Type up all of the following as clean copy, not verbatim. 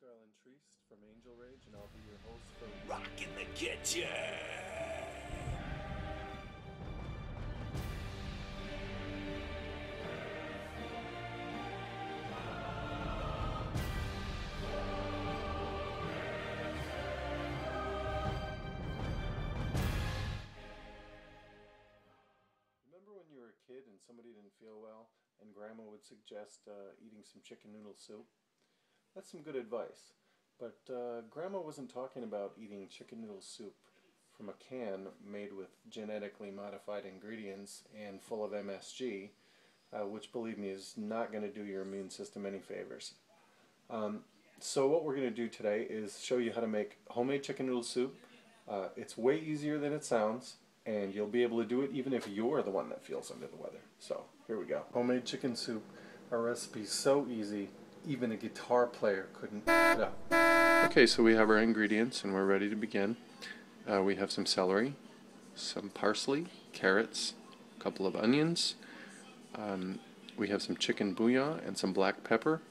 Garland Treast from Angel Rage, and I'll be your host for Rock in the Kitchen! Remember when you were a kid and somebody didn't feel well and Grandma would suggest eating some chicken noodle soup? That's some good advice. But Grandma wasn't talking about eating chicken noodle soup from a can made with genetically modified ingredients and full of MSG, which, believe me, is not going to do your immune system any favors. So what we're going to do today is show you how to make homemade chicken noodle soup. It's way easier than it sounds, and you'll be able to do it even if you're the one that feels under the weather. So here we go. Homemade chicken soup. Our recipe's so easy, even a guitar player couldn't pick it up. Okay, so we have our ingredients and we're ready to begin. We have some celery, some parsley, carrots, a couple of onions. We have some chicken bouillon and some black pepper.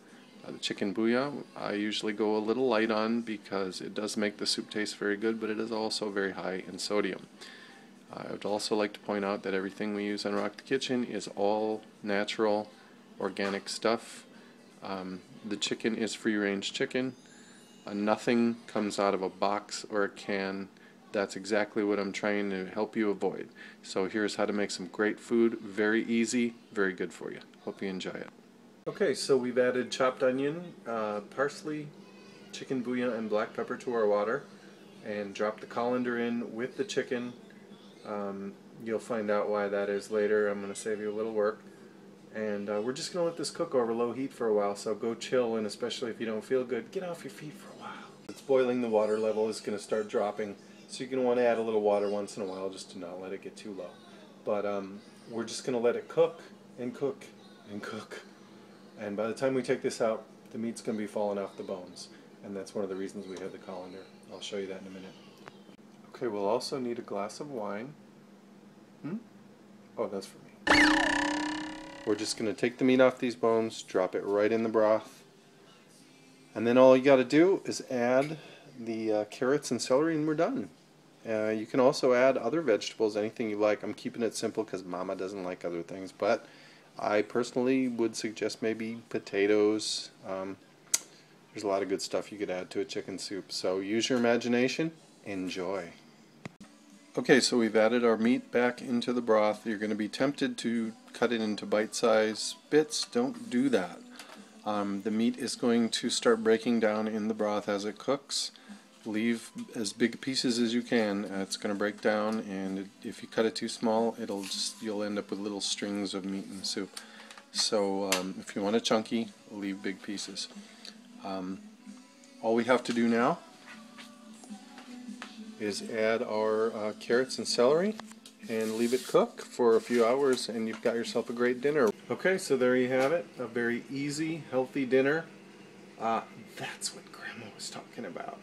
The chicken bouillon I usually go a little light on because it does make the soup taste very good, but it is also very high in sodium. I would also like to point out that everything we use on Rock the Kitchen is all natural, organic stuff. The chicken is free-range chicken. Nothing comes out of a box or a can. That's exactly what I'm trying to help you avoid. So here's how to make some great food. Very easy, very good for you. Hope you enjoy it. Okay, so we've added chopped onion, parsley, chicken bouillon, and black pepper to our water, and dropped the colander in with the chicken. You'll find out why that is later. I'm going to save you a little work. And we're just going to let this cook over low heat for a while, so go chill, and especially if you don't feel good, get off your feet for a while. It's boiling, the water level is going to start dropping, so you're going to want to add a little water once in a while just to not let it get too low. But we're just going to let it cook and cook and cook. And by the time we take this out, the meat's going to be falling off the bones. And that's one of the reasons we have the colander. I'll show you that in a minute. Okay, we'll also need a glass of wine. Oh, that's for me. We're just going to take the meat off these bones, drop it right in the broth, and then all you got to do is add the carrots and celery, and we're done. You can also add other vegetables, anything you like. I'm keeping it simple because Mama doesn't like other things, but I personally would suggest maybe potatoes. There's a lot of good stuff you could add to a chicken soup, so use your imagination. Enjoy. Okay, so we've added our meat back into the broth. You're going to be tempted to cut it into bite-sized bits. Don't do that. The meat is going to start breaking down in the broth as it cooks. Leave as big pieces as you can. It's going to break down, and if you cut it too small, you'll end up with little strings of meat in the soup. So if you want it chunky, leave big pieces. All we have to do now is add our carrots and celery and leave it cook for a few hours, and you've got yourself a great dinner. Okay, so there you have it, a very easy, healthy dinner. That's what Grandma was talking about.